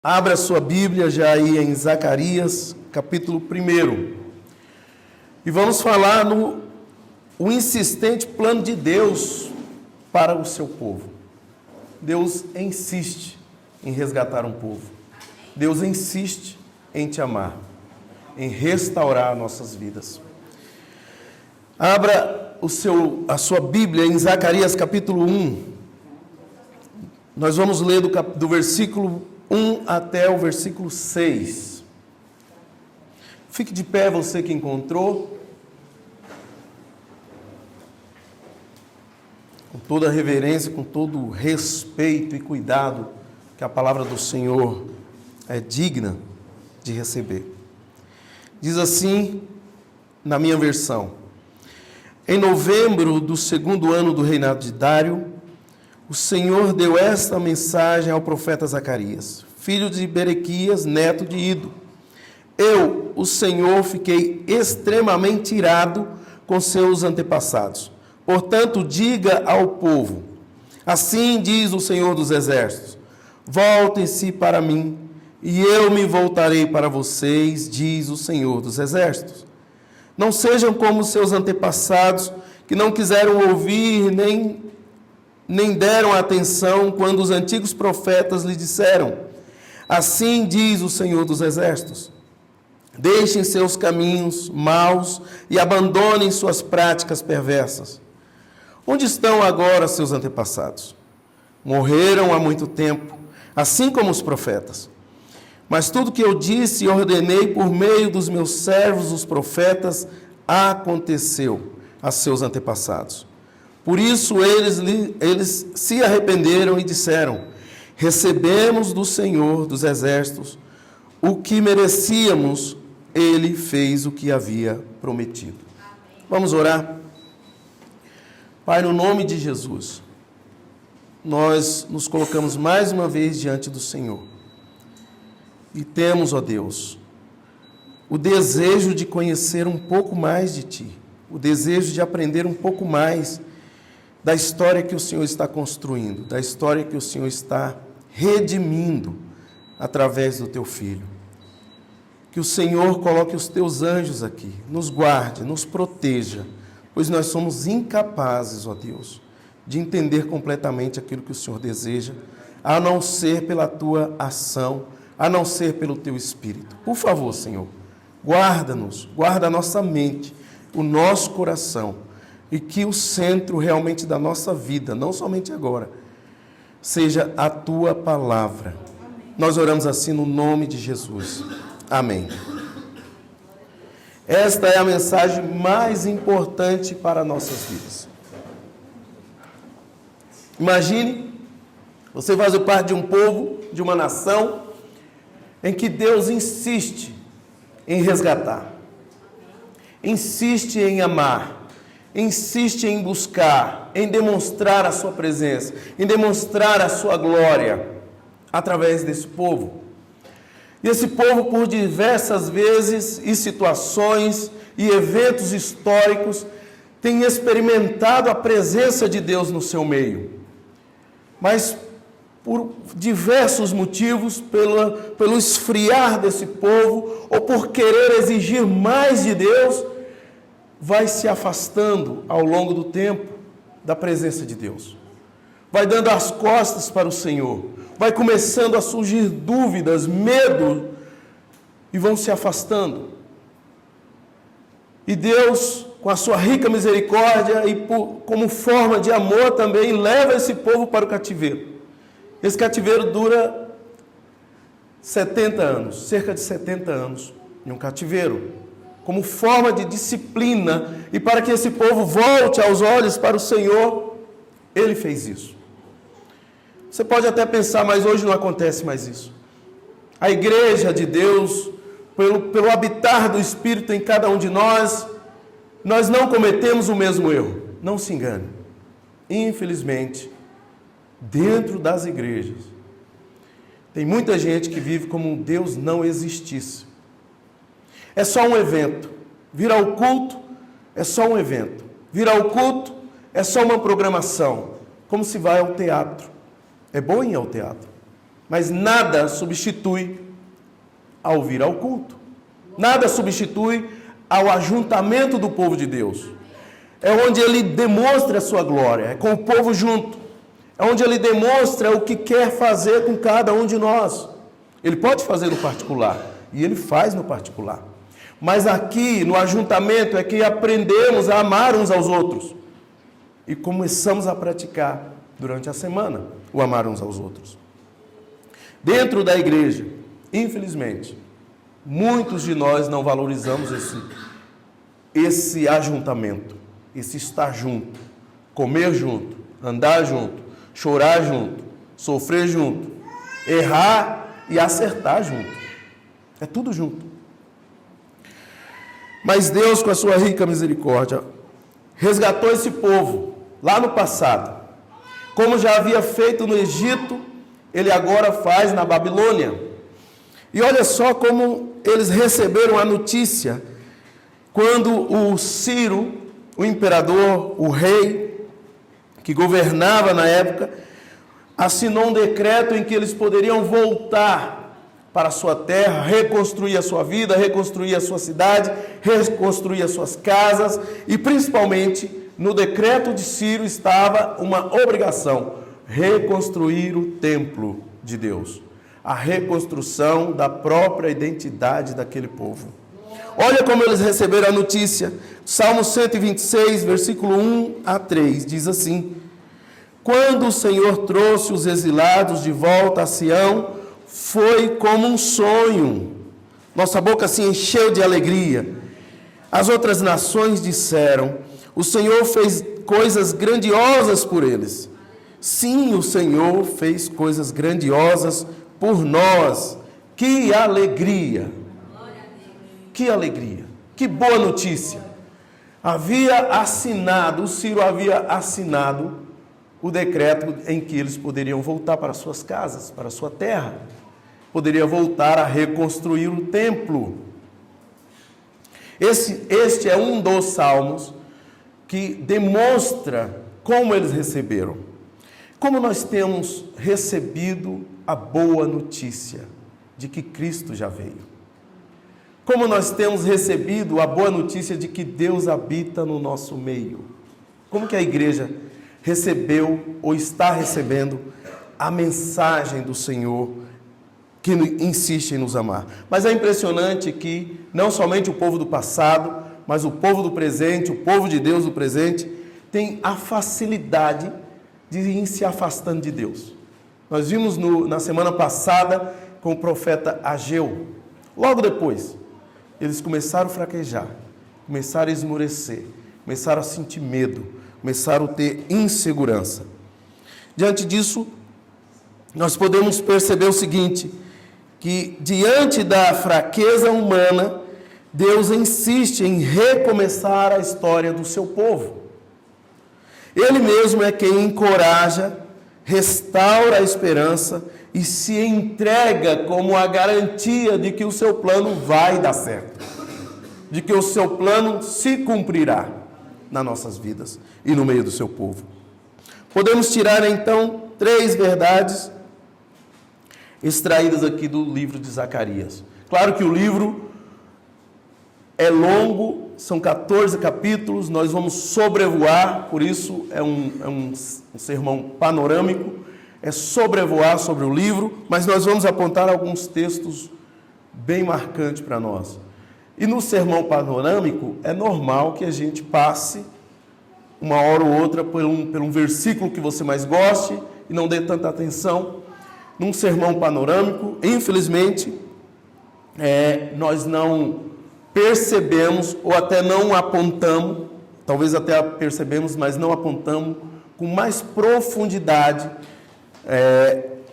Abra sua Bíblia já aí em Zacarias, capítulo 1. E vamos falar o insistente plano de Deus para o seu povo. Deus insiste em resgatar um povo. Deus insiste em te amar, em restaurar nossas vidas. Abra a sua Bíblia em Zacarias, capítulo 1. Nós vamos ler do versículo 1 até o versículo 6. Fique de pé, você que encontrou. Com toda a reverência, com todo o respeito e cuidado que a palavra do Senhor é digna de receber. Diz assim, na minha versão: em novembro do 2º ano do reinado de Dário, o Senhor deu esta mensagem ao profeta Zacarias, filho de Berequias, neto de Ido. Eu, o Senhor, fiquei extremamente irado com seus antepassados. Portanto, diga ao povo: assim diz o Senhor dos Exércitos, voltem-se para mim, e eu me voltarei para vocês, diz o Senhor dos Exércitos. Não sejam como seus antepassados, que não quiseram ouvir nem deram atenção quando os antigos profetas lhe disseram: assim diz o Senhor dos Exércitos, deixem seus caminhos maus e abandonem suas práticas perversas. Onde estão agora seus antepassados? Morreram há muito tempo, assim como os profetas. Mas tudo que eu disse e ordenei por meio dos meus servos, os profetas, aconteceu a seus antepassados. Por isso eles se arrependeram e disseram: recebemos do Senhor dos Exércitos o que merecíamos, ele fez o que havia prometido. Vamos orar? Pai, no nome de Jesus, nós nos colocamos mais uma vez diante do Senhor. E temos, ó Deus, o desejo de conhecer um pouco mais de Ti, o desejo de aprender um pouco mais da história que o Senhor está construindo, da história que o Senhor está redimindo através do Teu Filho. Que o Senhor coloque os Teus anjos aqui, nos guarde, nos proteja, pois nós somos incapazes, ó Deus, de entender completamente aquilo que o Senhor deseja, a não ser pela Tua ação, a não ser pelo Teu Espírito. Por favor, Senhor, guarda-nos, guarda a nossa mente, o nosso coração, e que o centro realmente da nossa vida, não somente agora, seja a Tua palavra. Amém. Nós oramos assim no nome de Jesus. Amém. Esta é a mensagem mais importante para nossas vidas. Imagine, você faz parte de um povo, de uma nação, em que Deus insiste em resgatar, insiste em amar, insiste em buscar, em demonstrar a sua presença, em demonstrar a sua glória através desse povo. E esse povo, por diversas vezes e situações e eventos históricos, tem experimentado a presença de Deus no seu meio. Mas por diversos motivos, pelo esfriar desse povo, ou por querer exigir mais de Deus, vai se afastando ao longo do tempo da presença de Deus. Vai dando as costas para o Senhor. Vai começando a surgir dúvidas, medo, e vão se afastando. E Deus, com a sua rica misericórdia e como forma de amor também, leva esse povo para o cativeiro. Esse cativeiro dura 70 anos, cerca de 70 anos em um cativeiro, como forma de disciplina, e para que esse povo volte aos olhos para o Senhor, Ele fez isso. Você pode até pensar, mas hoje não acontece mais isso. A igreja de Deus, pelo habitar do Espírito em cada um de nós não cometemos o mesmo erro. Não se engane. Infelizmente, dentro das igrejas, tem muita gente que vive como um Deus não existisse. É só um evento. Vir ao culto é só um evento. Vir ao culto é só uma programação. Como se vai ao teatro. É bom ir ao teatro. Mas nada substitui ao vir ao culto. Nada substitui ao ajuntamento do povo de Deus. É onde ele demonstra a sua glória, é com o povo junto. É onde ele demonstra o que quer fazer com cada um de nós. Ele pode fazer no particular, e ele faz no particular. Mas aqui, no ajuntamento, é que aprendemos a amar uns aos outros. E começamos a praticar durante a semana o amar uns aos outros. Dentro da igreja, infelizmente, muitos de nós não valorizamos esse ajuntamento, esse estar junto, comer junto, andar junto, chorar junto, sofrer junto, errar e acertar junto. É tudo junto. Mas Deus, com a sua rica misericórdia, resgatou esse povo lá no passado. Como já havia feito no Egito, ele agora faz na Babilônia. E olha só como eles receberam a notícia quando o Ciro, o imperador, o rei, que governava na época, assinou um decreto em que eles poderiam voltar para a sua terra, reconstruir a sua vida, reconstruir a sua cidade, reconstruir as suas casas, e principalmente no decreto de Ciro estava uma obrigação: reconstruir o templo de Deus, a reconstrução da própria identidade daquele povo. Olha como eles receberam a notícia. Salmo 126, versículo 1 a 3, diz assim: quando o Senhor trouxe os exilados de volta a Sião, foi como um sonho. Nossa boca se encheu de alegria. As outras nações disseram: o Senhor fez coisas grandiosas por eles. Sim, o Senhor fez coisas grandiosas por nós. Que alegria! Que alegria! Que boa notícia! O Ciro havia assinado o decreto em que eles poderiam voltar para suas casas, para sua terra. Poderia voltar a reconstruir o templo. Este é um dos salmos que demonstra como eles receberam. Como nós temos recebido a boa notícia de que Cristo já veio. Como nós temos recebido a boa notícia de que Deus habita no nosso meio. Como que a igreja recebeu ou está recebendo a mensagem do Senhor que insiste em nos amar. Mas é impressionante que não somente o povo do passado, mas o povo do presente, o povo de Deus do presente, tem a facilidade de ir se afastando de Deus. Nós vimos na semana passada com o profeta Ageu. Logo depois, eles começaram a fraquejar, começaram a esmorecer, começaram a sentir medo, começaram a ter insegurança. Diante disso, nós podemos perceber o seguinte, que diante da fraqueza humana, Deus insiste em recomeçar a história do seu povo. Ele mesmo é quem encoraja, restaura a esperança e se entrega como a garantia de que o seu plano vai dar certo, de que o seu plano se cumprirá nas nossas vidas e no meio do seu povo. Podemos tirar então 3 verdades extraídas aqui do livro de Zacarias. Claro que o livro é longo, são 14 capítulos, nós vamos sobrevoar, por isso é um sermão panorâmico, é sobrevoar sobre o livro, mas nós vamos apontar alguns textos bem marcantes para nós. E no sermão panorâmico, é normal que a gente passe uma hora ou outra por um versículo que você mais goste e não dê tanta atenção. Num sermão panorâmico, infelizmente, nós não percebemos ou até não apontamos, talvez até percebemos, mas não apontamos com mais profundidade,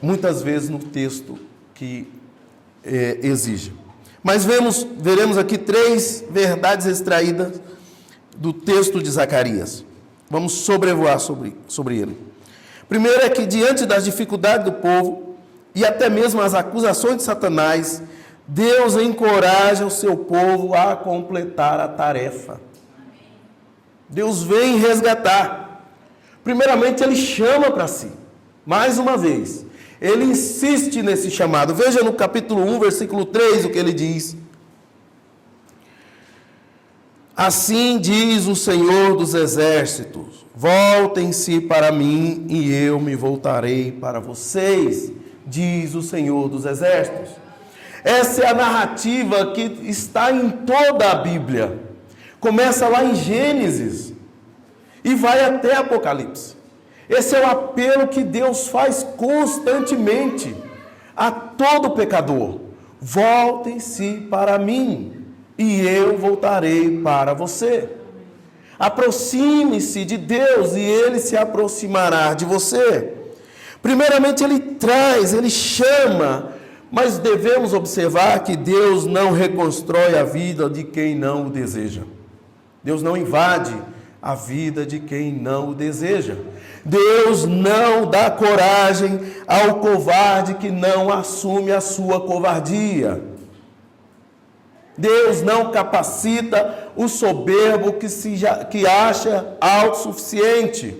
muitas vezes no texto que exige. Mas veremos aqui 3 verdades extraídas do texto de Zacarias. Vamos sobrevoar sobre ele. Primeiro é que diante das dificuldades do povo, e até mesmo as acusações de Satanás, Deus encoraja o seu povo a completar a tarefa. Deus vem resgatar. Primeiramente, Ele chama para si, mais uma vez. Ele insiste nesse chamado. Veja no capítulo 1, versículo 3, o que ele diz. Assim diz o Senhor dos Exércitos: voltem-se para mim e eu me voltarei para vocês, diz o Senhor dos Exércitos. Essa é a narrativa que está em toda a Bíblia. Começa lá em Gênesis e vai até Apocalipse. Esse é o apelo que Deus faz constantemente a todo pecador: voltem-se para mim e eu voltarei para você. Aproxime-se de Deus e Ele se aproximará de você. Primeiramente Ele chama, mas devemos observar que Deus não reconstrói a vida de quem não o deseja. Deus não invade a vida de quem não o deseja. Deus não dá coragem ao covarde que não assume a sua covardia. Deus não capacita o soberbo que acha autossuficiente.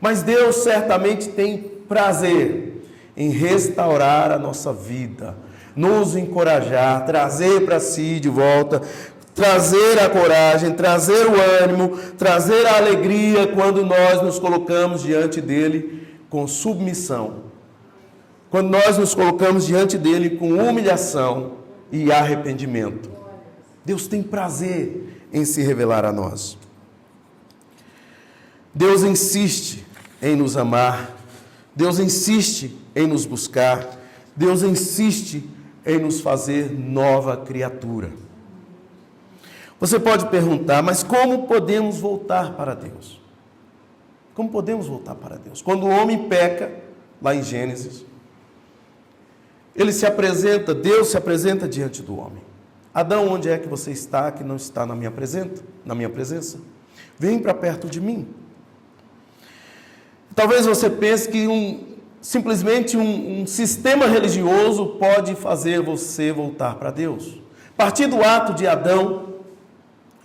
Mas Deus certamente tem prazer em restaurar a nossa vida, nos encorajar, trazer para si de volta, trazer a coragem, trazer o ânimo, trazer a alegria quando nós nos colocamos diante dele com submissão. Quando nós nos colocamos diante dele com humilhação e arrependimento. Deus tem prazer em se revelar a nós. Deus insiste em nos amar. Deus insiste em nos buscar. Deus insiste em nos fazer nova criatura. Você pode perguntar, mas como podemos voltar para Deus? Como podemos voltar para Deus? Quando o homem peca, lá em Gênesis, Deus se apresenta diante do homem. Adão, onde é que você está, que não está na minha presença? Vem para perto de mim. Talvez você pense que simplesmente um sistema religioso pode fazer você voltar para Deus. A partir do ato de Adão,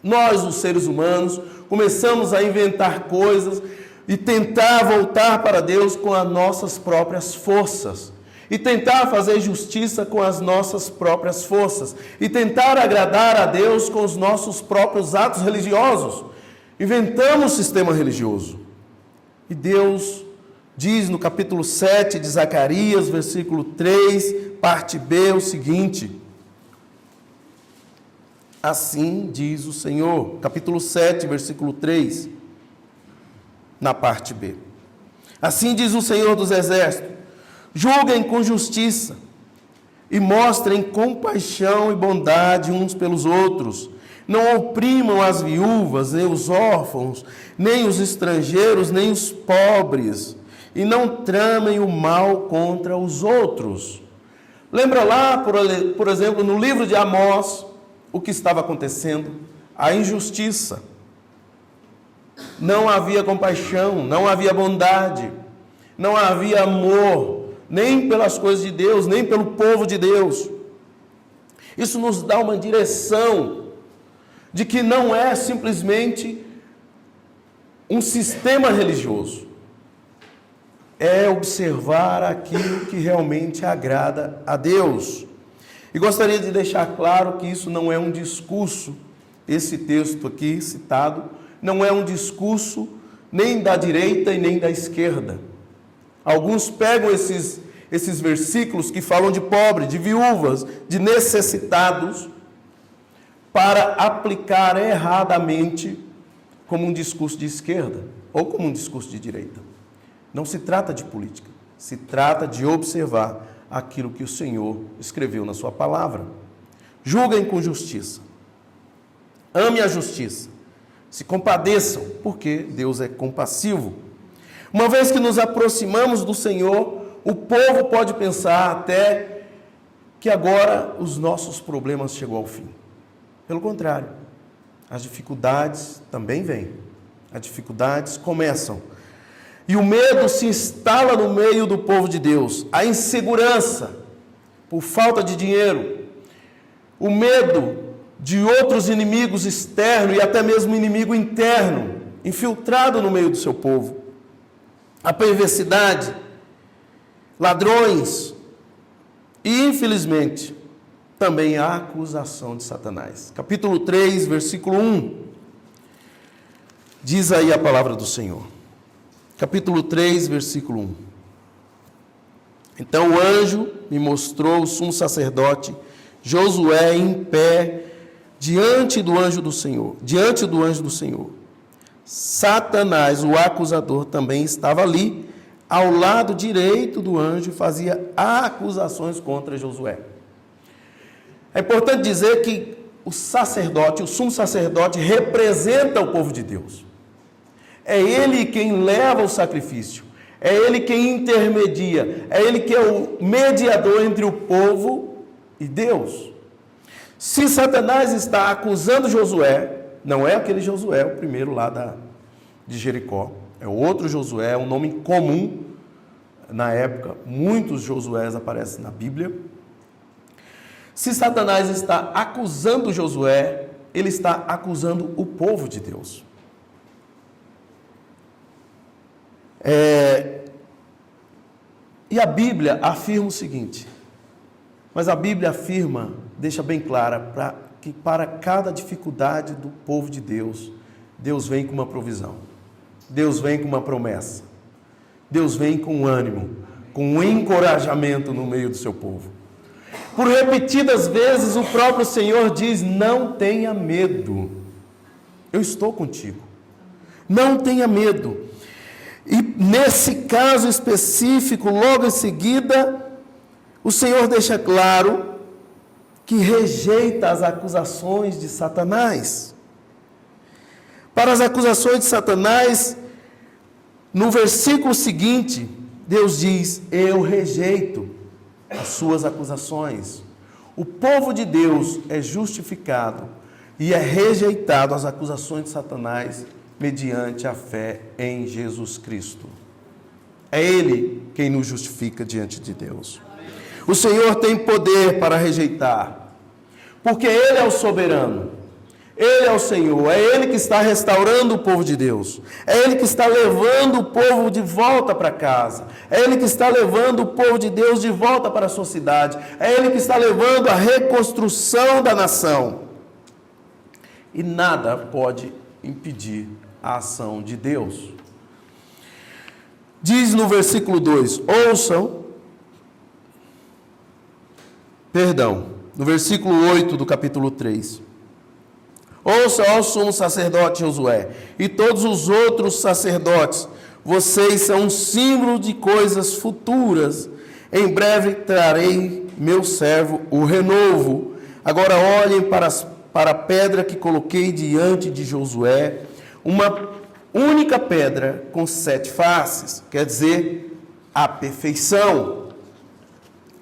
nós, os seres humanos, começamos a inventar coisas e tentar voltar para Deus com as nossas próprias forças. E tentar fazer justiça com as nossas próprias forças. E tentar agradar a Deus com os nossos próprios atos religiosos. Inventamos um sistema religioso. E Deus diz no capítulo 7 de Zacarias, versículo 3, parte B, o seguinte: assim diz o Senhor, capítulo 7, versículo 3, na parte B. Assim diz o Senhor dos Exércitos: julguem com justiça e mostrem compaixão e bondade uns pelos outros. Não oprimam as viúvas, nem os órfãos, nem os estrangeiros, nem os pobres. E não tramem o mal contra os outros. Lembra lá, por exemplo, no livro de Amós, o que estava acontecendo? A injustiça. Não havia compaixão, não havia bondade, não havia amor, nem pelas coisas de Deus, nem pelo povo de Deus. Isso nos dá uma direção de que não é simplesmente um sistema religioso. É observar aquilo que realmente agrada a Deus. E gostaria de deixar claro que isso não é um discurso, esse texto aqui citado, não é um discurso nem da direita e nem da esquerda. Alguns pegam esses versículos que falam de pobres, de viúvas, de necessitados, para aplicar erradamente como um discurso de esquerda ou como um discurso de direita. Não se trata de política, se trata de observar aquilo que o Senhor escreveu na sua palavra. Julguem com justiça, ame a justiça, se compadeçam, porque Deus é compassivo. Uma vez que nos aproximamos do Senhor, o povo pode pensar até que agora os nossos problemas chegou ao fim. Pelo contrário, as dificuldades também vêm. As dificuldades começam. E o medo se instala no meio do povo de Deus. A insegurança por falta de dinheiro. O medo de outros inimigos externos e até mesmo inimigo interno, infiltrado no meio do seu povo. A perversidade, ladrões e, infelizmente, também a acusação de Satanás. Capítulo 3, versículo 1. Diz aí a palavra do Senhor. Capítulo 3, versículo 1. Então o anjo me mostrou o sumo sacerdote Josué em pé diante do anjo do Senhor. Satanás, o acusador, também estava ali, ao lado direito do anjo, e fazia acusações contra Josué. É importante dizer que o sacerdote, o sumo sacerdote, representa o povo de Deus. É ele quem leva o sacrifício, é ele quem intermedia, é ele que é o mediador entre o povo e Deus. Se Satanás está acusando Josué, não é aquele Josué, o primeiro lá de Jericó, é outro Josué, é um nome comum na época, muitos Josués aparecem na Bíblia. Se Satanás está acusando Josué, ele está acusando o povo de Deus. E a Bíblia afirma o seguinte, mas a Bíblia afirma, deixa bem clara, que para cada dificuldade do povo de Deus, Deus vem com uma provisão, Deus vem com uma promessa, Deus vem com ânimo, com um encorajamento no meio do seu povo. Por repetidas vezes o próprio Senhor diz: não tenha medo, eu estou contigo, não tenha medo. E nesse caso específico, logo em seguida, o Senhor deixa claro que rejeita as acusações de Satanás. Para as acusações de Satanás, no versículo seguinte, Deus diz: eu rejeito as suas acusações. O povo de Deus é justificado e é rejeitado as acusações de Satanás mediante a fé em Jesus Cristo. É Ele quem nos justifica diante de Deus. O Senhor tem poder para rejeitar, porque Ele é o soberano, Ele é o Senhor, é Ele que está restaurando o povo de Deus, é Ele que está levando o povo de volta para casa, é Ele que está levando o povo de Deus de volta para a sua cidade, é Ele que está levando a reconstrução da nação. E nada pode impedir a ação de Deus. Diz no versículo 2, no versículo 8 do capítulo 3. Ouça, ó sumo sacerdote Josué, e todos os outros sacerdotes, vocês são um símbolo de coisas futuras. Em breve trarei meu servo, o renovo. Agora olhem para a pedra que coloquei diante de Josué, uma única pedra com 7 faces, quer dizer, a perfeição,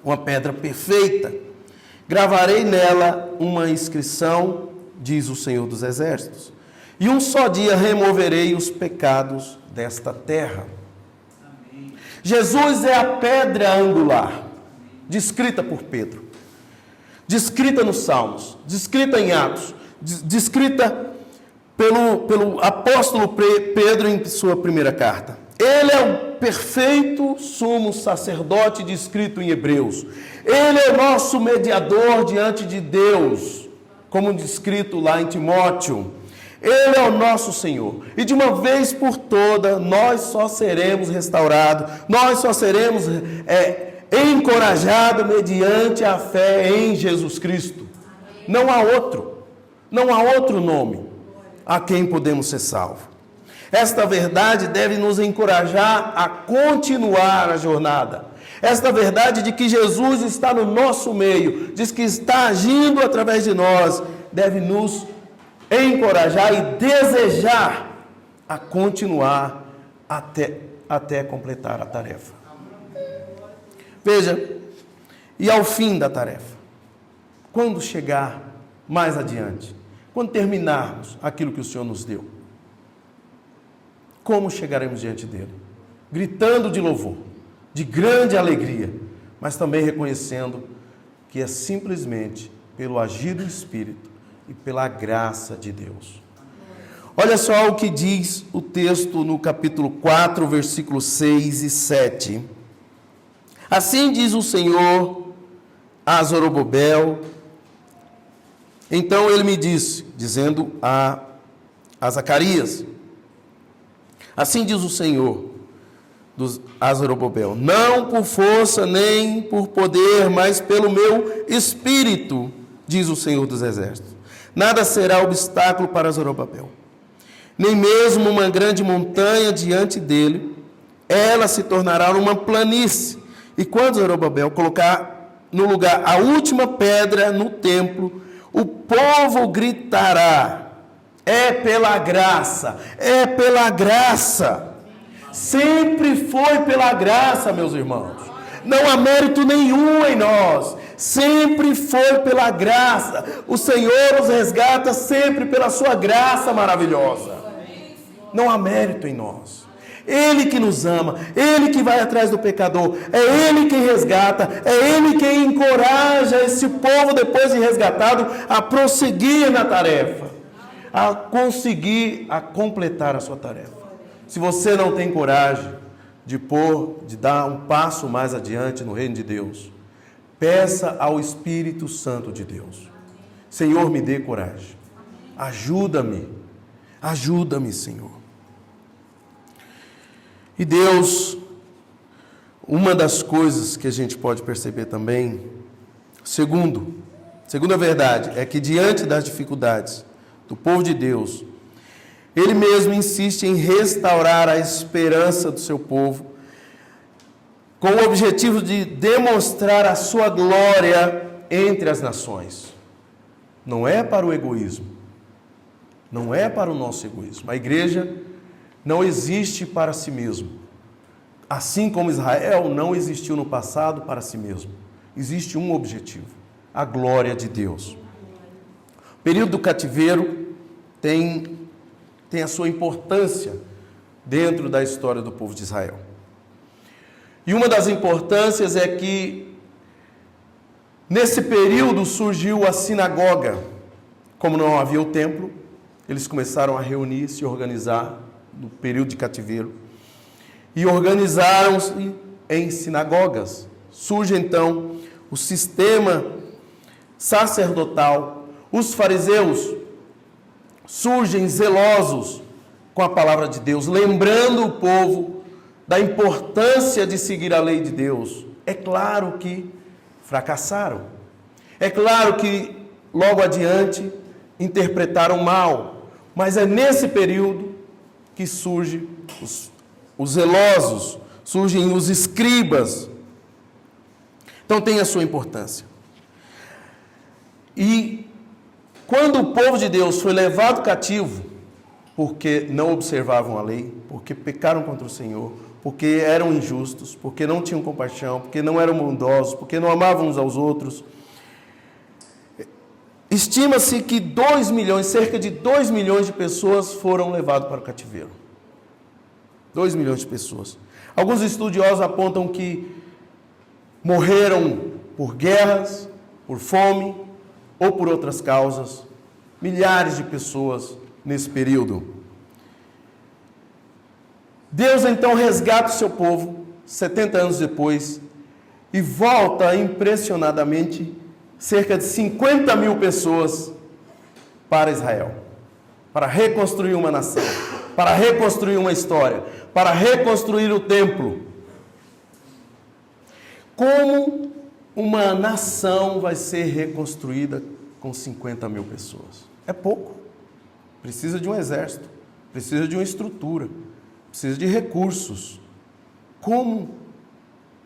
uma pedra perfeita. Gravarei nela uma inscrição, diz o Senhor dos Exércitos, e um só dia removerei os pecados desta terra. Amém. Jesus é a pedra angular, descrita por Pedro, descrita nos Salmos, descrita em Atos, descrita pelo apóstolo Pedro em sua primeira carta. Ele é o perfeito sumo sacerdote descrito em Hebreus. Ele é o nosso mediador diante de Deus, como descrito lá em Timóteo. Ele é o nosso Senhor. E de uma vez por toda, nós só seremos restaurados, nós só seremos encorajados mediante a fé em Jesus Cristo. Não há outro nome a quem podemos ser salvos. Esta verdade deve nos encorajar a continuar a jornada. Esta verdade de que Jesus está no nosso meio, diz que está agindo através de nós, deve nos encorajar e desejar a continuar até completar a tarefa. Veja, e ao fim da tarefa, quando chegar mais adiante, quando terminarmos aquilo que o Senhor nos deu, como chegaremos diante dele? Gritando de louvor, de grande alegria, mas também reconhecendo que é simplesmente pelo agir do Espírito e pela graça de Deus. Olha só o que diz o texto no capítulo 4, versículos 6 e 7. Assim diz o Senhor a Zorobabel. Então ele me disse, dizendo a Zacarias, assim diz o Senhor a Zorobabel, não por força nem por poder, mas pelo meu Espírito, diz o Senhor dos Exércitos. Nada será obstáculo para Zorobabel, nem mesmo uma grande montanha diante dele. Ela se tornará uma planície. E quando Zorobabel colocar no lugar a última pedra no templo, o povo gritará: é pela graça, é pela graça. Sempre foi pela graça, meus irmãos. Não há mérito nenhum em nós. Sempre foi pela graça. O Senhor os resgata sempre pela sua graça maravilhosa. Não há mérito em nós. Ele que nos ama, Ele que vai atrás do pecador, é Ele quem resgata, é Ele quem encoraja esse povo, depois de resgatado, a prosseguir na tarefa, a conseguir, a completar a sua tarefa. Se você não tem coragem de dar um passo mais adiante no reino de Deus, peça ao Espírito Santo de Deus: Senhor, me dê coragem, ajuda-me, Senhor. E Deus, uma das coisas que a gente pode perceber também, segunda verdade, é que diante das dificuldades do povo de Deus, Ele mesmo insiste em restaurar a esperança do seu povo, com o objetivo de demonstrar a sua glória entre as nações. Não é para o egoísmo, não é para o nosso egoísmo. A igreja não existe para si mesmo. Assim como Israel não existiu no passado para si mesmo. Existe um objetivo: a glória de Deus. O período do cativeiro tem a sua importância dentro da história do povo de Israel. E uma das importâncias é que nesse período surgiu a sinagoga. Como não havia o templo, eles começaram a reunir, se organizar no período de cativeiro, e organizaram-se em sinagogas. Surge então o sistema sacerdotal. Os fariseus surgem zelosos com a palavra de Deus, lembrando o povo da importância de seguir a lei de Deus. É claro que fracassaram. É claro que logo adiante interpretaram mal. Mas é nesse período que surgem os zelosos, surgem os escribas. Então tem a sua importância. E quando o povo de Deus foi levado cativo, porque não observavam a lei, porque pecaram contra o Senhor, porque eram injustos, porque não tinham compaixão, porque não eram bondosos, porque não amavam uns aos outros, estima-se que cerca de 2 milhões de pessoas foram levadas para o cativeiro. 2 milhões de pessoas. Alguns estudiosos apontam que morreram por guerras, por fome ou por outras causas. Milhares de pessoas nesse período. Deus então resgata o seu povo 70 anos depois e volta impressionadamente cerca de 50 mil pessoas para Israel, para reconstruir uma nação, para reconstruir uma história, para reconstruir o templo. Como uma nação vai ser reconstruída com 50 mil pessoas? É pouco. Precisa de um exército, precisa de uma estrutura, precisa de recursos. Como?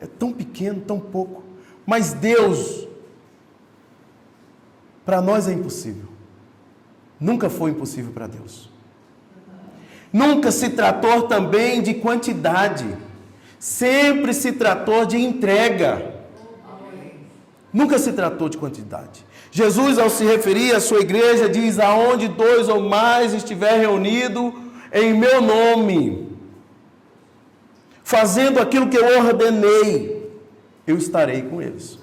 É tão pequeno, tão pouco. Mas Deus, para nós é impossível. Nunca foi impossível para Deus. Nunca se tratou também de quantidade. Sempre se tratou de entrega. Nunca se tratou de quantidade. Jesus, ao se referir à sua igreja, diz: aonde 2 ou mais estiver reunido em meu nome, fazendo aquilo que eu ordenei, eu estarei com eles.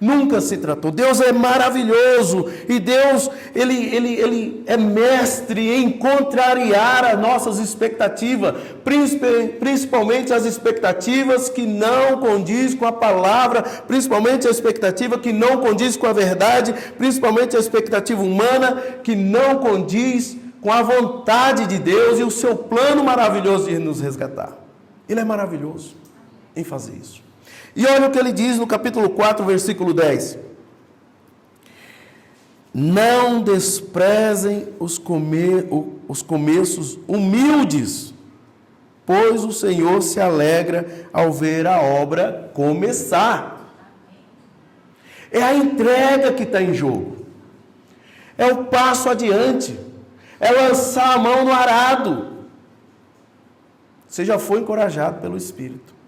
Nunca se tratou. Deus é maravilhoso e Deus, Ele é mestre em contrariar as nossas expectativas, principalmente as expectativas que não condiz com a palavra, principalmente a expectativa que não condiz com a verdade, principalmente a expectativa humana que não condiz com a vontade de Deus e o seu plano maravilhoso de nos resgatar. Ele é maravilhoso em fazer isso. E olha o que ele diz no capítulo 4, versículo 10. Não desprezem os começos humildes, pois o Senhor se alegra ao ver a obra começar. É a entrega que está em jogo. É o passo adiante. É lançar a mão no arado. Você já foi encorajado pelo Espírito.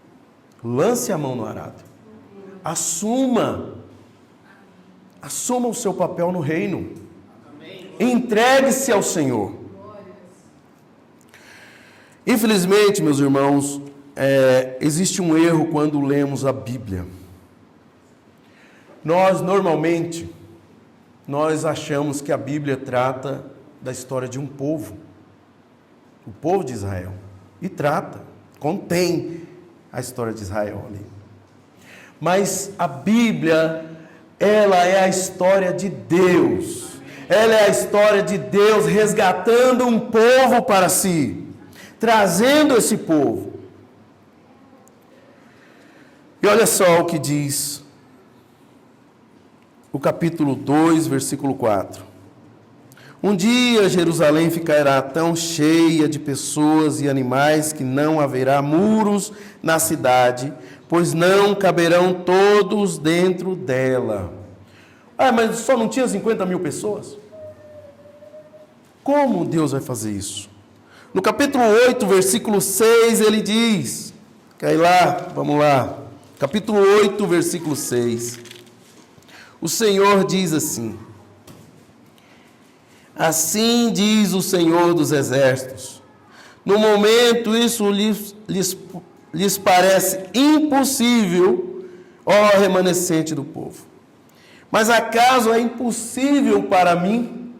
Lance a mão no arado. Assuma o seu papel no reino. Entregue-se ao Senhor. Infelizmente, meus irmãos, existe um erro quando lemos a Bíblia. Normalmente, achamos que a Bíblia trata da história de um povo. O povo de Israel. E contém a história de Israel ali. Mas a Bíblia, ela é a história de Deus. Ela é a história de Deus resgatando um povo para si. Trazendo esse povo. E olha só o que diz o capítulo 2, versículo 4. Um dia Jerusalém ficará tão cheia de pessoas e animais que não haverá muros na cidade, pois não caberão todos dentro dela. Mas só não tinha 50 mil pessoas? Como Deus vai fazer isso? No capítulo 8, versículo 6, ele diz, quer ir lá? Vamos lá. Capítulo 8, versículo 6. O Senhor diz assim: assim diz o Senhor dos Exércitos, no momento isso lhes parece impossível, ó remanescente do povo. Mas acaso é impossível para mim?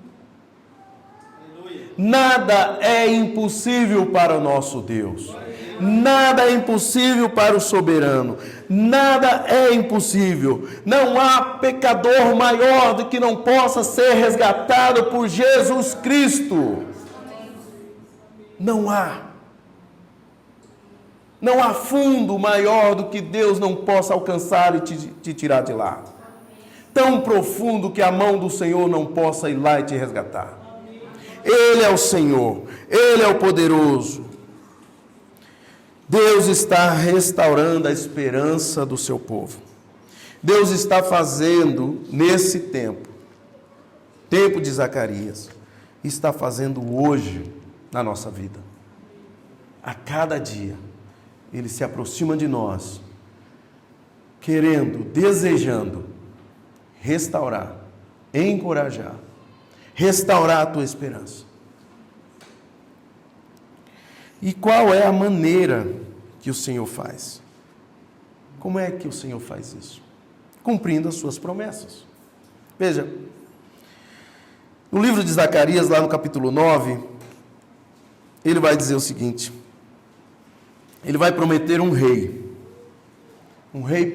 Nada é impossível para o nosso Deus. Nada é impossível para o soberano. Nada é impossível. Não há pecador maior do que não possa ser resgatado por Jesus Cristo. Não há. Não há fundo maior do que Deus não possa alcançar e te tirar de lá. Tão profundo que a mão do Senhor não possa ir lá e te resgatar. Ele é o Senhor. Ele é o poderoso. Deus está restaurando a esperança do seu povo. Deus está fazendo nesse tempo de Zacarias, está fazendo hoje na nossa vida. A cada dia, Ele se aproxima de nós, querendo, desejando restaurar, encorajar, restaurar a tua esperança. E qual é a maneira que o Senhor faz? Como é que o Senhor faz isso? Cumprindo as suas promessas. Veja, no livro de Zacarias, lá no capítulo 9, ele vai dizer o seguinte: ele vai prometer um rei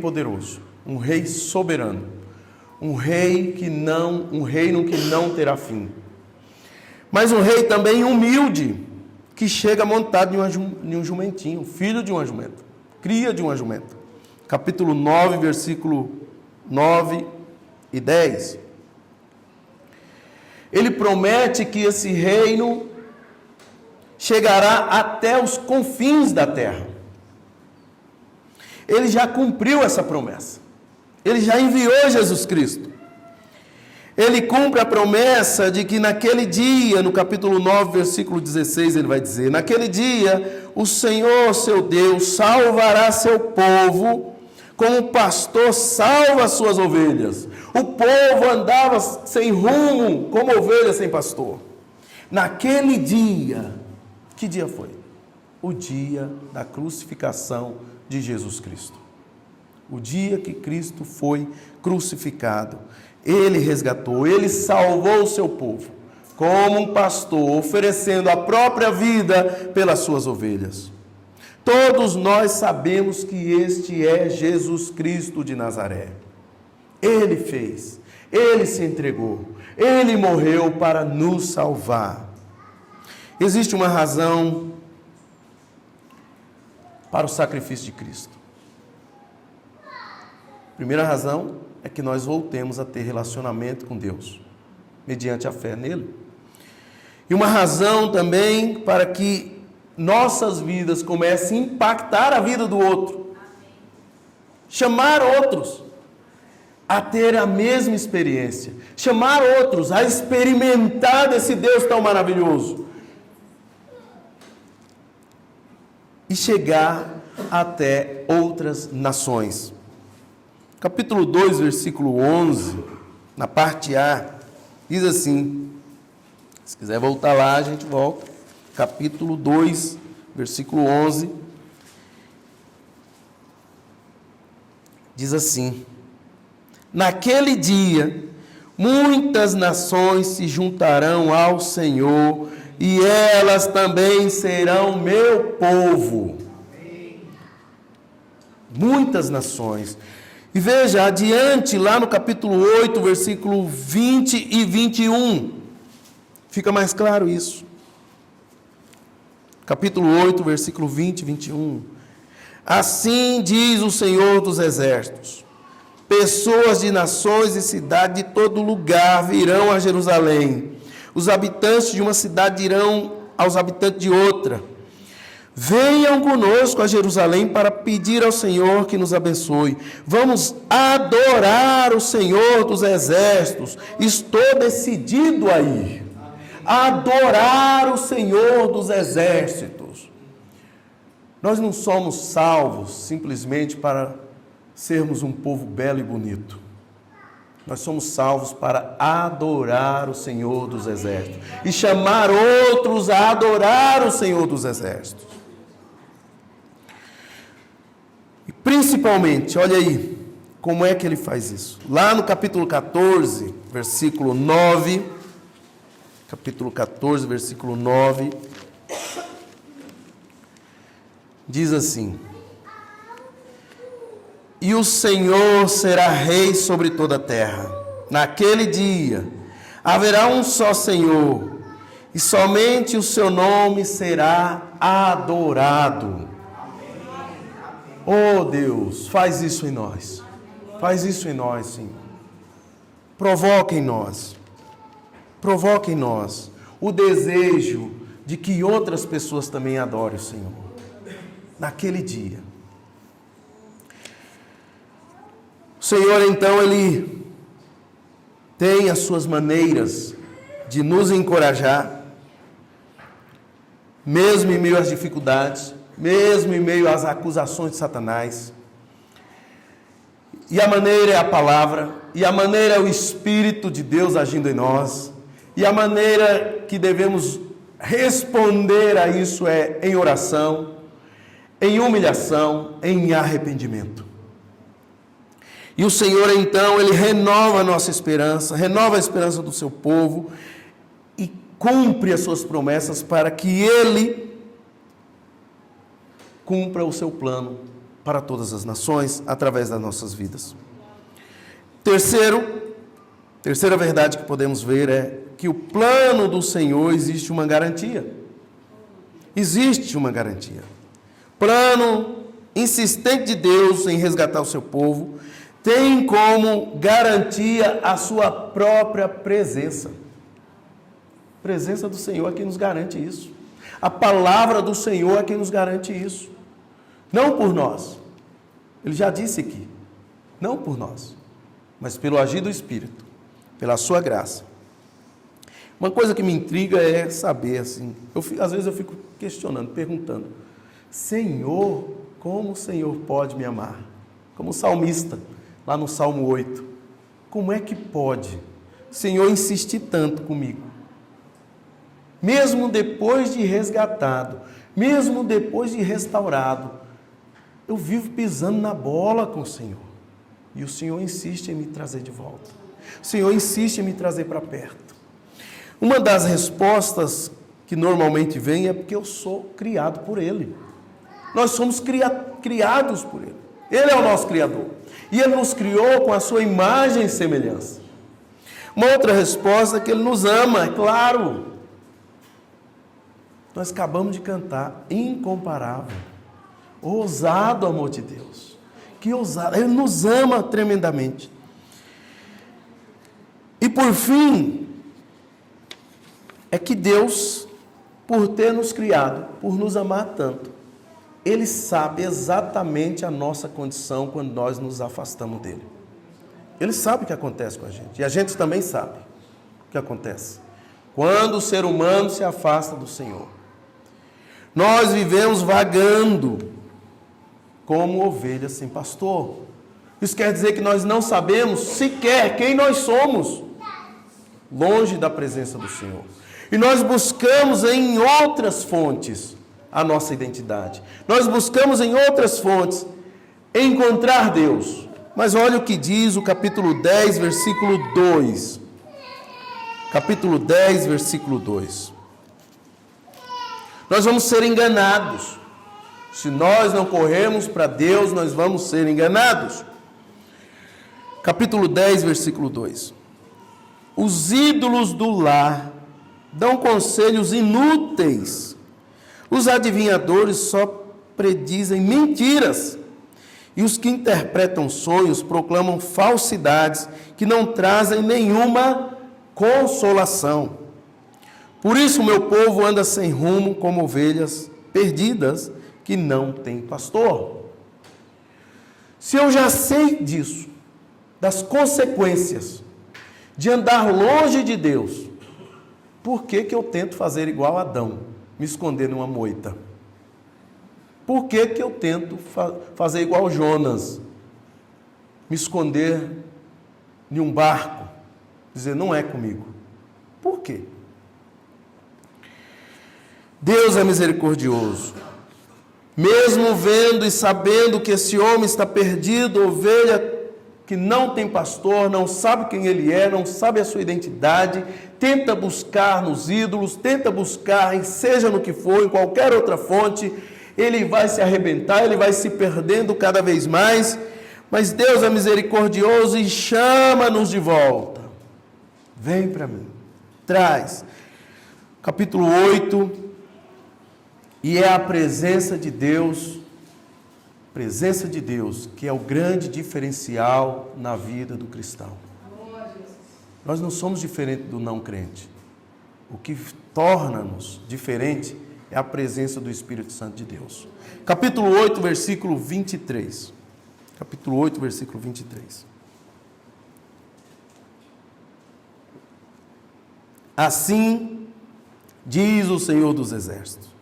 poderoso, um rei soberano, um reino que não terá fim, mas um rei também humilde, que chega montado em um jumentinho, filho de uma jumenta, cria de uma jumenta. Capítulo 9, versículo 9 e 10. Ele promete que esse reino chegará até os confins da terra. Ele já cumpriu essa promessa. Ele já enviou Jesus Cristo. Ele cumpre a promessa de que naquele dia, no capítulo 9, versículo 16, ele vai dizer: naquele dia, o Senhor, seu Deus, salvará seu povo, como o pastor salva as suas ovelhas. O povo andava sem rumo, como ovelha sem pastor. Naquele dia, que dia foi? O dia da crucificação de Jesus Cristo. o dia que Cristo foi crucificado. Ele resgatou, ele salvou o seu povo, como um pastor, oferecendo a própria vida pelas suas ovelhas. Todos nós sabemos que este é Jesus Cristo de Nazaré. Ele fez, ele se entregou, ele morreu para nos salvar. Existe uma razão para o sacrifício de Cristo. A primeira razão é que nós voltemos a ter relacionamento com Deus, mediante a fé nele. E uma razão também para que nossas vidas comecem a impactar a vida do outro. Chamar outros a ter a mesma experiência. Chamar outros a experimentar desse Deus tão maravilhoso. E chegar até outras nações. Capítulo 2, versículo 11, na parte A, diz assim, se quiser voltar lá, a gente volta. Capítulo 2, versículo 11, diz assim: naquele dia, muitas nações se juntarão ao Senhor, e elas também serão meu povo. Muitas nações. E veja, adiante, lá no capítulo 8, versículo 20 e 21, fica mais claro isso. Capítulo 8, versículo 20 e 21. Assim diz o Senhor dos Exércitos: pessoas de nações e cidades de todo lugar virão a Jerusalém. Os habitantes de uma cidade dirão aos habitantes de outra: venham conosco a Jerusalém para pedir ao Senhor que nos abençoe. Vamos adorar o Senhor dos Exércitos. Estou decidido a ir. Adorar o Senhor dos Exércitos. Nós não somos salvos simplesmente para sermos um povo belo e bonito. Nós somos salvos para adorar o Senhor dos Exércitos e chamar outros a adorar o Senhor dos Exércitos. E principalmente, olha aí, como é que ele faz isso? Lá no capítulo 14, versículo 9, capítulo 14, versículo 9, diz assim: e o Senhor será rei sobre toda a terra. Naquele dia haverá um só Senhor, e somente o seu nome será adorado. Oh Deus, faz isso em nós. Faz isso em nós, Senhor. Provoca em nós o desejo de que outras pessoas também adorem o Senhor. Naquele dia. O Senhor, então, Ele tem as suas maneiras de nos encorajar, mesmo em meio às dificuldades, mesmo em meio às acusações de Satanás. E a maneira é a palavra, e a maneira é o Espírito de Deus agindo em nós, e a maneira que devemos responder a isso é em oração, em humilhação, em arrependimento. E o Senhor, então, Ele renova a nossa esperança, renova a esperança do seu povo e cumpre as suas promessas para que Ele cumpra o seu plano para todas as nações através das nossas vidas. Terceira verdade que podemos ver é que o plano do Senhor existe uma garantia. Existe uma garantia. Plano insistente de Deus em resgatar o seu povo tem como garantia a sua própria presença. A presença do Senhor é quem nos garante isso. A palavra do Senhor é quem nos garante isso. Não por nós. Ele já disse aqui. Não por nós, mas pelo agir do Espírito, pela sua graça. Uma coisa que me intriga é saber, assim, às vezes eu fico questionando, perguntando: Senhor, como o Senhor pode me amar? Como o salmista, lá no Salmo 8. Como é que pode o Senhor insistir tanto comigo? Mesmo depois de resgatado, mesmo depois de restaurado, eu vivo pisando na bola com o Senhor. E o Senhor insiste em me trazer de volta. O Senhor insiste em me trazer para perto. Uma das respostas que normalmente vem é porque eu sou criado por Ele. Nós somos criados por Ele. Ele é o nosso Criador. E Ele nos criou com a sua imagem e semelhança. Uma outra resposta é que Ele nos ama, é claro. Nós acabamos de cantar, incomparável, ousado amor de Deus. Que ousado, Ele nos ama tremendamente. E por fim, é que Deus, por ter nos criado, por nos amar tanto, Ele sabe exatamente a nossa condição quando nós nos afastamos dEle. Ele sabe o que acontece com a gente. E a gente também sabe o que acontece quando o ser humano se afasta do Senhor. Nós vivemos vagando como ovelhas sem pastor. Isso quer dizer que nós não sabemos sequer quem nós somos, longe da presença do Senhor. E nós buscamos em outras fontes a nossa identidade. Nós buscamos em outras fontes encontrar Deus. Mas olha o que diz o capítulo 10, versículo 2. Capítulo 10, versículo 2. Nós vamos ser enganados. Se nós não corrermos para Deus, nós vamos ser enganados. Capítulo 10, versículo 2. Os ídolos do lar dão conselhos inúteis. Os adivinhadores só predizem mentiras. E os que interpretam sonhos proclamam falsidades que não trazem nenhuma consolação. Por isso o meu povo anda sem rumo como ovelhas perdidas que não têm pastor. Se eu já sei disso, das consequências de andar longe de Deus, por que eu tento fazer igual Adão, me esconder numa moita? Por que eu tento fazer igual Jonas, me esconder em um barco, dizer não é comigo? Por quê? Deus é misericordioso. Mesmo vendo e sabendo que esse homem está perdido, ovelha que não tem pastor, não sabe quem ele é, não sabe a sua identidade, tenta buscar nos ídolos, tenta buscar, seja no que for, em qualquer outra fonte, ele vai se arrebentar, ele vai se perdendo cada vez mais, mas Deus é misericordioso e chama-nos de volta. Vem para mim, traz. Capítulo 8, e é a presença de Deus que é o grande diferencial na vida do cristão. Nós não somos diferentes do não crente. O que torna-nos diferente é a presença do Espírito Santo de Deus. Capítulo 8, versículo 23. Capítulo 8, versículo 23. Assim diz o Senhor dos Exércitos.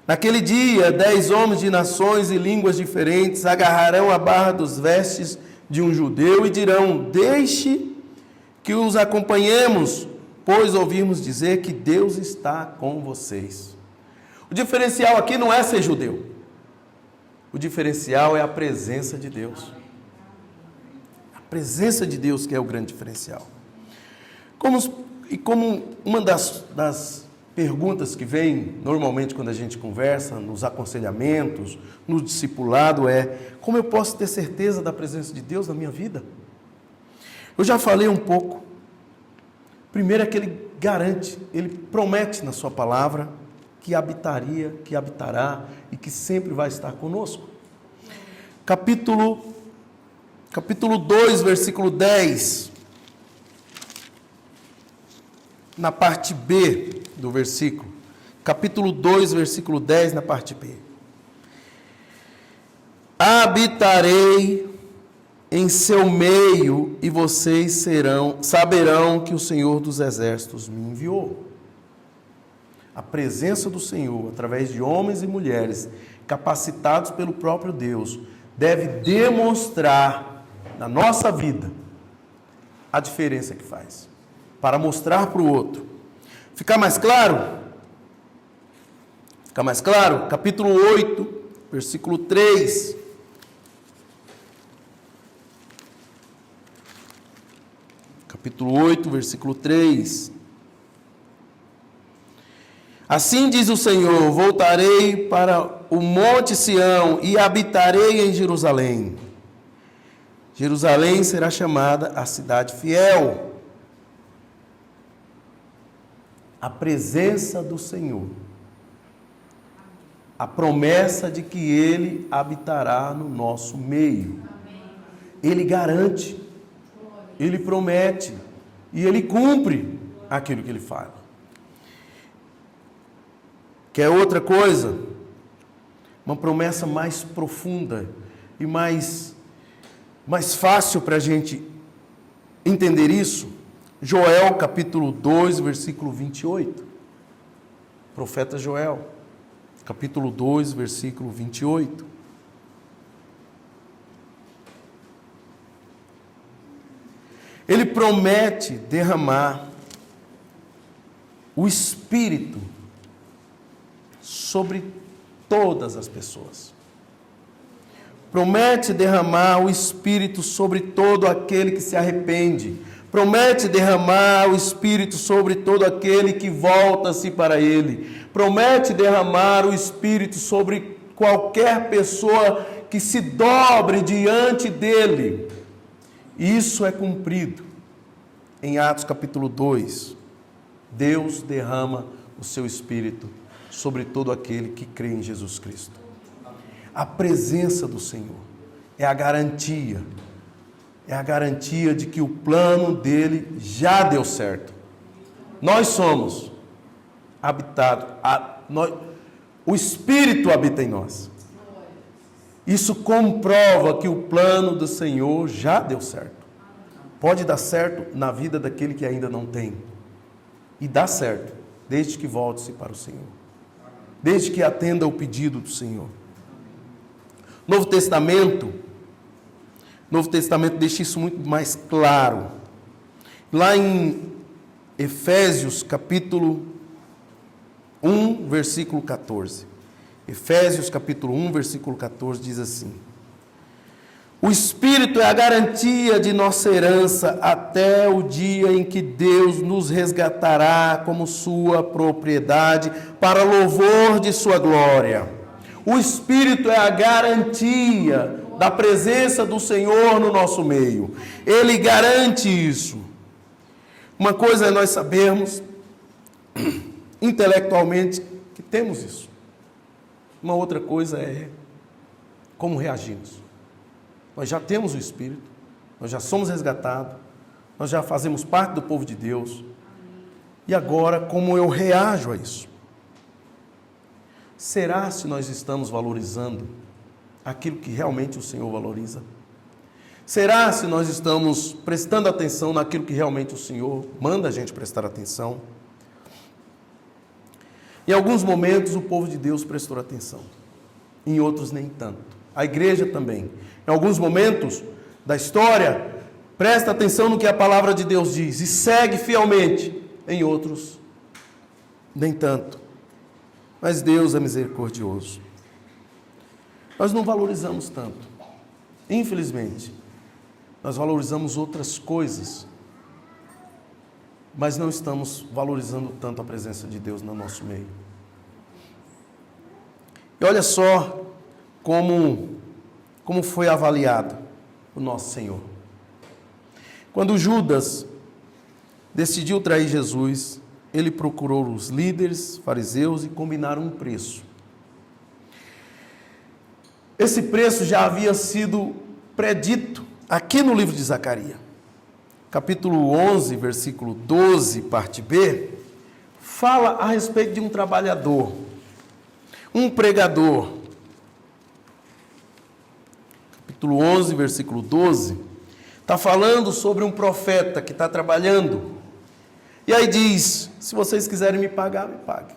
Naquele dia, 10 homens de nações e línguas diferentes agarrarão a barra dos vestes de um judeu e dirão: deixe que os acompanhemos, pois ouvimos dizer que Deus está com vocês. O diferencial aqui não é ser judeu. O diferencial é a presença de Deus. A presença de Deus que é o grande diferencial. Como uma das perguntas que vem normalmente quando a gente conversa, nos aconselhamentos, no discipulado é: como eu posso ter certeza da presença de Deus na minha vida? Eu já falei um pouco. Primeiro é que Ele garante, Ele promete na sua palavra que habitaria, que habitará e que sempre vai estar conosco. Capítulo 2, versículo 10. Na parte B do versículo. Capítulo 2, versículo 10, na parte B. Habitarei em seu meio e vocês saberão que o Senhor dos Exércitos me enviou. A presença do Senhor, através de homens e mulheres capacitados pelo próprio Deus, deve demonstrar na nossa vida a diferença que faz, para mostrar para o outro. Ficar mais claro? Ficar mais claro? Capítulo 8, versículo 3. capítulo 8, versículo 3. Assim diz o Senhor: voltarei para o monte Sião e habitarei em Jerusalém. Jerusalém será chamada a cidade fiel. A presença do Senhor, a promessa de que Ele habitará no nosso meio. Ele garante, Ele promete e Ele cumpre aquilo que Ele fala. Quer outra coisa? Uma promessa mais profunda e mais fácil para a gente entender isso. Joel capítulo 2, versículo 28. Profeta Joel, capítulo 2, versículo 28. Ele promete derramar o Espírito sobre todas as pessoas. Promete derramar o Espírito sobre todo aquele que se arrepende. Promete derramar o Espírito sobre todo aquele que volta-se para Ele. Promete derramar o Espírito sobre qualquer pessoa que se dobre diante dEle. Isso é cumprido em Atos capítulo 2. Deus derrama o seu Espírito sobre todo aquele que crê em Jesus Cristo. A presença do Senhor é a garantia de que o plano dele já deu certo. Nós somos habitados, o Espírito habita em nós. Isso comprova que o plano do Senhor já deu certo. Pode dar certo na vida daquele que ainda não tem. E dá certo, desde que volte-se para o Senhor. Desde que atenda ao pedido do Senhor. Novo Testamento deixa isso muito mais claro. Lá em Efésios capítulo 1, versículo 14. Efésios capítulo 1, versículo 14 diz assim: o Espírito é a garantia de nossa herança até o dia em que Deus nos resgatará como sua propriedade para louvor de sua glória. O Espírito é a garantia da presença do Senhor no nosso meio. Ele garante isso. Uma coisa é nós sabermos intelectualmente que temos isso. Uma outra coisa é como reagimos. Nós já temos o Espírito, nós já somos resgatados, nós já fazemos parte do povo de Deus. E agora, como eu reajo a isso? Será se nós estamos valorizando aquilo que realmente o Senhor valoriza? Será se nós estamos prestando atenção naquilo que realmente o Senhor manda a gente prestar atenção? Em alguns momentos o povo de Deus prestou atenção, em outros nem tanto. A igreja também. Em alguns momentos da história, presta atenção no que a palavra de Deus diz e segue fielmente. Em outros, nem tanto. Mas Deus é misericordioso. Nós não valorizamos tanto. Infelizmente, nós valorizamos outras coisas, mas não estamos valorizando tanto a presença de Deus no nosso meio. E olha só como foi avaliado o nosso Senhor. Quando Judas decidiu trair Jesus, ele procurou os líderes fariseus e combinaram um preço. Esse preço já havia sido predito aqui no livro de Zacarias. Capítulo 11, versículo 12, parte B, fala a respeito de um trabalhador, um pregador. Capítulo 11, versículo 12, está falando sobre um profeta que está trabalhando. E aí diz: se vocês quiserem me pagar, me paguem.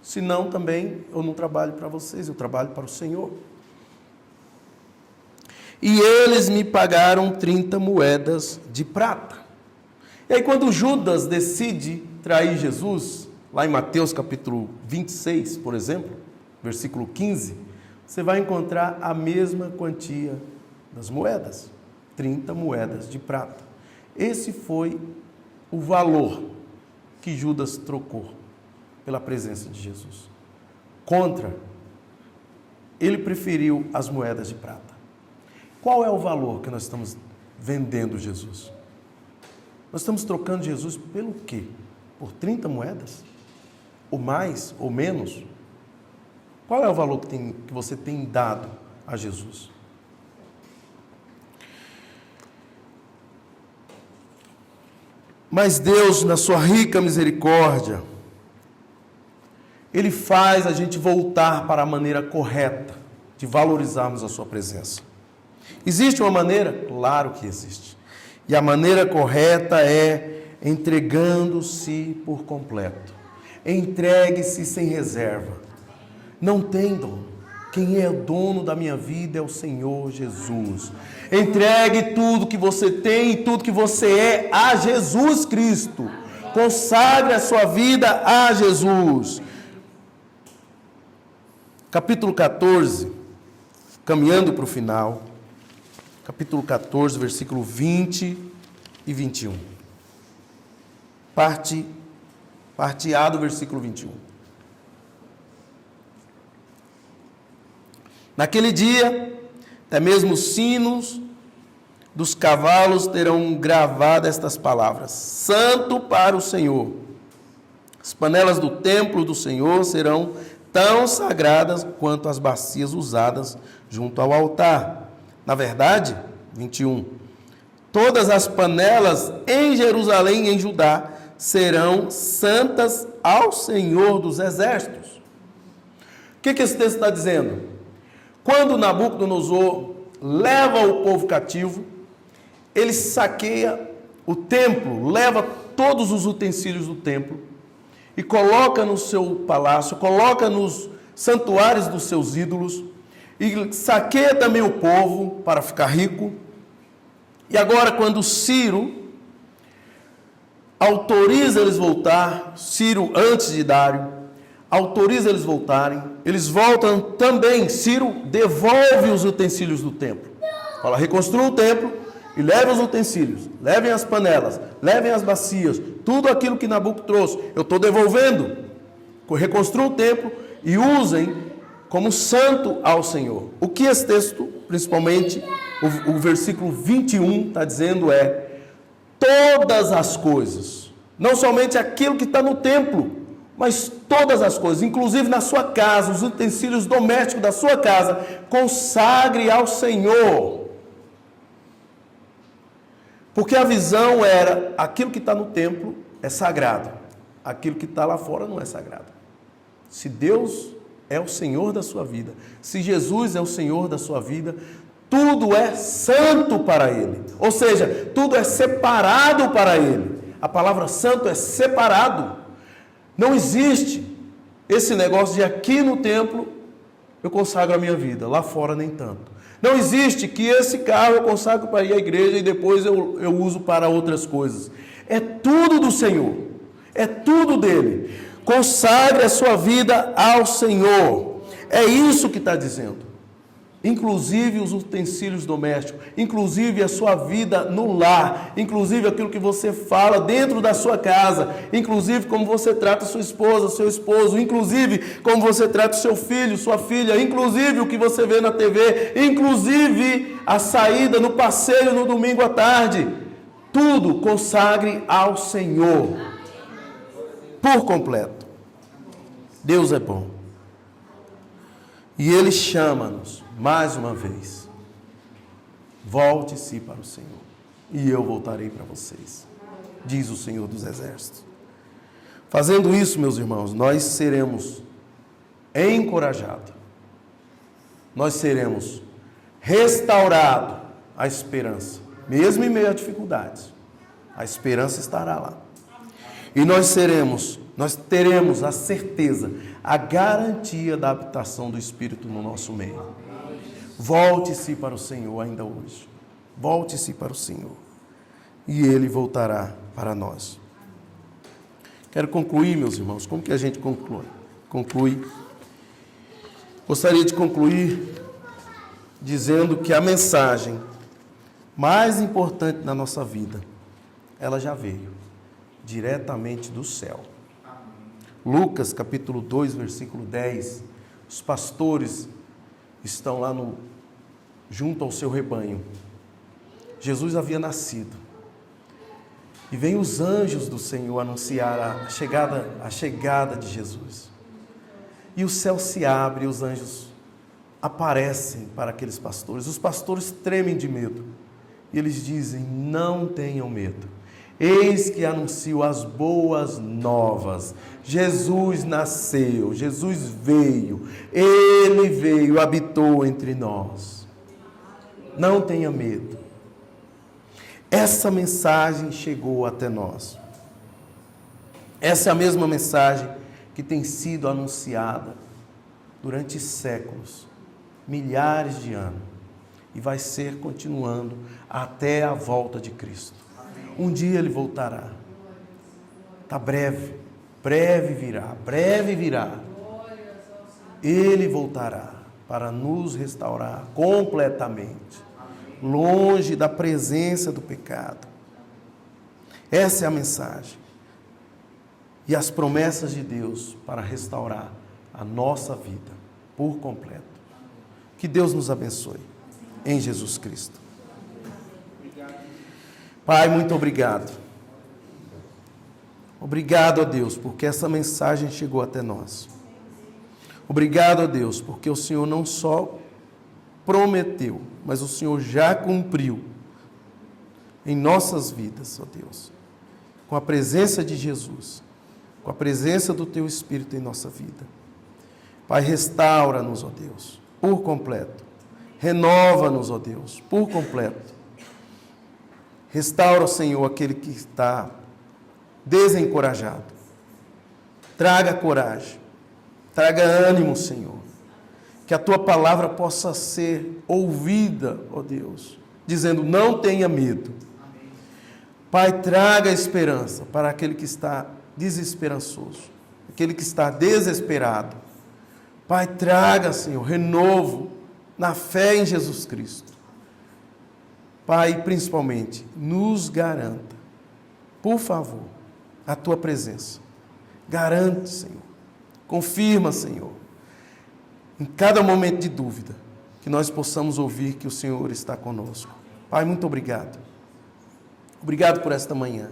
Se não, também eu não trabalho para vocês, eu trabalho para o Senhor. E eles me pagaram 30 moedas de prata. E aí quando Judas decide trair Jesus, lá em Mateus capítulo 26, por exemplo, versículo 15, você vai encontrar a mesma quantia das moedas, 30 moedas de prata. Esse foi o valor que Judas trocou pela presença de Jesus. Ele preferiu as moedas de prata. Qual é o valor que nós estamos vendendo Jesus? Nós estamos trocando Jesus pelo quê? Por 30 moedas? Ou mais? Ou menos? Qual é o valor que você tem dado a Jesus? Mas Deus, na sua rica misericórdia, Ele faz a gente voltar para a maneira correta de valorizarmos a sua presença. Existe uma maneira? Claro que existe. E a maneira correta é entregando-se por completo. Entregue-se sem reserva. Não tem dono. Quem é o dono da minha vida é o Senhor Jesus. Entregue tudo que você tem e tudo que você é a Jesus Cristo. Consagre a sua vida a Jesus. Capítulo 14, caminhando para o final. Capítulo 14, versículo 20 e 21. Parte A do versículo 21. Naquele dia, até mesmo os sinos dos cavalos terão gravado estas palavras: Santo para o Senhor. As panelas do templo do Senhor serão tão sagradas quanto as bacias usadas junto ao altar. Na verdade, 21, todas as panelas em Jerusalém e em Judá serão santas ao Senhor dos Exércitos. O que esse texto está dizendo? Quando Nabucodonosor leva o povo cativo, ele saqueia o templo, leva todos os utensílios do templo e coloca no seu palácio, coloca nos santuários dos seus ídolos, e saqueia também o povo para ficar rico. E agora, quando Ciro autoriza eles voltar, Ciro antes de Dário, autoriza eles voltarem, eles voltam também. Ciro devolve os utensílios do templo. Fala, reconstrua o templo e leve os utensílios, levem as panelas, levem as bacias, tudo aquilo que Nabucodonosor trouxe, eu estou devolvendo. Reconstrua o templo e usem como santo ao Senhor. O que esse texto, principalmente o versículo 21, está dizendo é: todas as coisas, não somente aquilo que está no templo, mas todas as coisas, inclusive na sua casa, os utensílios domésticos da sua casa, consagre ao Senhor. Porque a visão era: aquilo que está no templo é sagrado, aquilo que está lá fora não é sagrado. Se Deus é o Senhor da sua vida, se Jesus é o Senhor da sua vida, tudo é santo para Ele, ou seja, tudo é separado para Ele. A palavra santo é separado. Não existe esse negócio de aqui no templo eu consagro a minha vida, lá fora nem tanto. Não existe que esse carro eu consagro para ir à igreja e depois eu uso para outras coisas. É tudo do Senhor, é tudo dele. Consagre a sua vida ao Senhor. É isso que está dizendo. Inclusive os utensílios domésticos, inclusive a sua vida no lar, inclusive aquilo que você fala dentro da sua casa, inclusive como você trata sua esposa, seu esposo, inclusive como você trata o seu filho, sua filha, inclusive o que você vê na TV, inclusive a saída no passeio no domingo à tarde. Tudo consagre ao Senhor por completo. Deus é bom. E Ele chama-nos mais uma vez: volte-se para o Senhor, e eu voltarei para vocês, diz o Senhor dos Exércitos. Fazendo isso, meus irmãos, nós seremos encorajados, nós seremos restaurados a esperança, mesmo em meio a dificuldades, a esperança estará lá. E nós teremos a certeza, a garantia da habitação do Espírito no nosso meio. Volte-se para o Senhor ainda hoje. Volte-se para o Senhor. E Ele voltará para nós. Quero concluir, meus irmãos. Como que a gente conclui? Gostaria de concluir dizendo que a mensagem mais importante na nossa vida ela já veio, diretamente do céu. Lucas capítulo 2, versículo 10, os pastores estão lá junto ao seu rebanho. Jesus havia nascido. E vem os anjos do Senhor anunciar a chegada de Jesus. E o céu se abre e os anjos aparecem para aqueles pastores. Os pastores tremem de medo. E eles dizem: não tenham medo. Eis que anuncio as boas novas. Jesus nasceu, Jesus veio. Ele veio, habitou entre nós. Não tenha medo. Essa mensagem chegou até nós. Essa é a mesma mensagem que tem sido anunciada durante séculos, milhares de anos, e vai ser continuando até a volta de Cristo. Um dia Ele voltará. Está breve, breve virá. Ele voltará para nos restaurar completamente, longe da presença do pecado. Essa é a mensagem. E as promessas de Deus para restaurar a nossa vida por completo. Que Deus nos abençoe, em Jesus Cristo. Pai, muito obrigado. Obrigado a Deus, porque essa mensagem chegou até nós. Obrigado a Deus, porque o Senhor não só prometeu, mas o Senhor já cumpriu em nossas vidas, ó Deus, com a presença de Jesus, com a presença do Teu Espírito em nossa vida. Pai, restaura-nos, ó Deus, por completo. Renova-nos, ó Deus, por completo. Restaura, Senhor, aquele que está desencorajado. Traga coragem, traga ânimo, Senhor. Que a Tua palavra possa ser ouvida, ó Deus, dizendo: não tenha medo. Pai, traga esperança para aquele que está desesperançoso, aquele que está desesperado. Pai, traga, Senhor, renovo na fé em Jesus Cristo. Pai, principalmente, nos garanta, por favor, a Tua presença. Garante, Senhor. Confirma, Senhor, em cada momento de dúvida, que nós possamos ouvir que o Senhor está conosco. Pai, muito obrigado. Obrigado por esta manhã.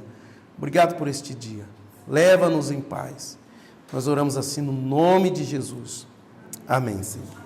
Obrigado por este dia. Leva-nos em paz. Nós oramos assim no nome de Jesus. Amém, Senhor.